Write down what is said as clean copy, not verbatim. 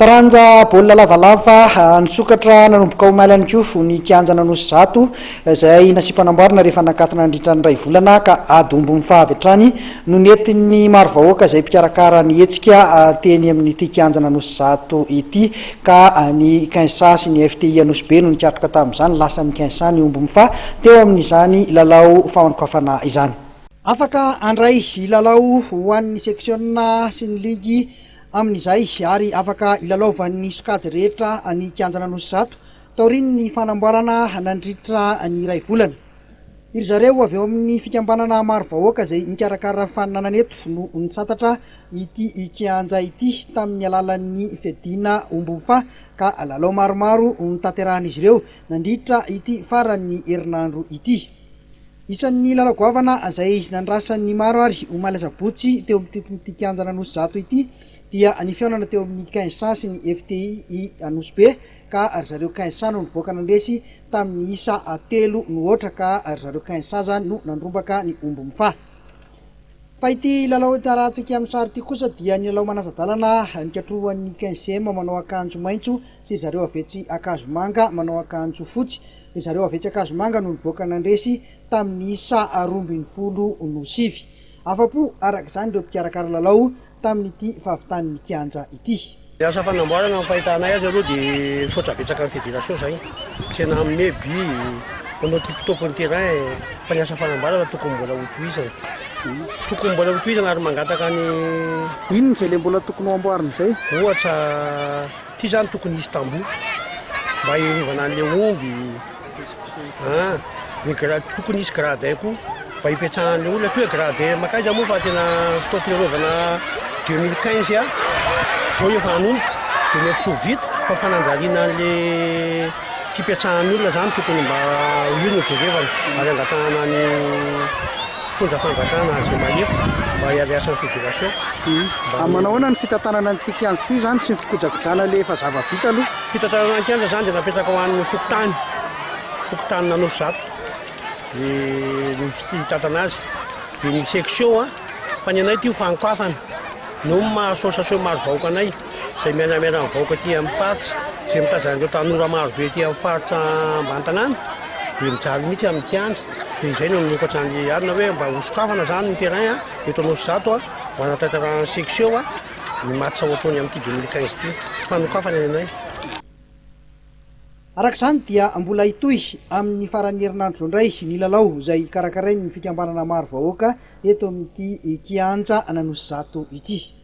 taranja baolina lavalava nisokatra nanomboka omaly ihany koa ny kianja nanosy zato izay nasipanamboarina rehefa nakatona nandritra ny ray volana ka adombo mifavy hatrany no nentin'ny maro vahoaka izay mpikarakara ny hetsika teny amin'ity kianja nanosy zato ity ka ny 15 sy ny FTI Anosy Be no nikatroka tamin'izany lasa ny 15 ny omby mifa teo amin'izany lalao famanokafana izany. Afaka andray lalao ho an'ny seksiona sy ny ligy amin'izay ary afaka ilalaovan'ny sokajy rehetra ny kianja nanosy zato taoriny ny fanamboarana nandritra ny ray volana. Iry zareo avy eo amin'ny fikambanana maro vahoaka izay nikarakara faninana eto no nitsatatra ity kianja ity tamin'ny alalan'ny fedina omby mifa ka lalao maromaro nitanterahan'izy ireo nandritra ity faran'ny herinandro ity. Isan'ny lalao goavana izay nandrasan'ny maro ary omaly sabotsy teo amin'ity kianja nanosy zato ity dia ny fihaonana teo amin'ny 15 sy ny FTI Anosy Be ka ary zareo 15 no nivoaka nandresy tamin'ny isa 3 no ohatra ka ary zareo 15 no nandrombaka ny omby mifa. Fa ity lalao tarahantsika amin'ny sary ity kosa dia ny lalao manasa-dalana nikatrohan'ny 15 manao akanjo maitso sy zareo avetsy akanjo manga manao akanjo fotsy. Zareo avetsy akanjo manga no nivoaka nandresy tamin'ny isa 12 no sivy. Afa-po arak'izany ireo mpikarakara lalao tamin'ity fahavitan'ny kianja ity. Asa fanamboarana amin'ny fahitanay azy aloha dia misaotra betsaka amin'ny fédération zay tsena amin'ny by manao tipitopony terrain fa ny asa fanamboarana tokony mbola hotohizana tokony mbola hotohizana ary mangataka ny inona izay le mbola tokony ho amboarina izay ohatra ty zany tokony hisy tamboho mba hiarovana an'le omby tokony hisy gradin koa mba hipetrahan'le olona hoe gradin makaiza moa fa tena tompinarovana 2015 zao efa hanomboka dia mety tsy ho vita fa fananjariana an'le fipetrahan'ny olona zany tokony mba io no jerevana ary angatahana ny fitondra fanjakana zay mahefa mba hialeasan'ny fédération. Manao ahoana ny fitantanana nyity kianja ity zany sy ny fikojakojana le efa zava-bita aloha? Fitantanana ny kianja zany dia napetraka ho an'ny fokotany nanosy zato dia ny fitantana azy dia ny section fa ny anay ty ho fankafana no mahasaosasao maro vahoaka anay izay mianamiana amin'ny vahoaka ty amin'ny faritra izay mitazan'ireo tanora maro be ty amin'ny faritra Ambantanàna dia mijaly mihitsy amin'ny kianja dia izay no nomokatra ny arina hoe mba hosokafana zany ny terrain eto Anosy zato mba natanterahany section ny matsa ho ataony amin'ity 2015 ty fanokafana ny anay. Arak'izany dia mbola hitohy amin'ny faran'ny herinandro indray ny lalao izay karakarainy ny fikambanana maro vahoaka eto amin'ity kianja nanosy zato ity.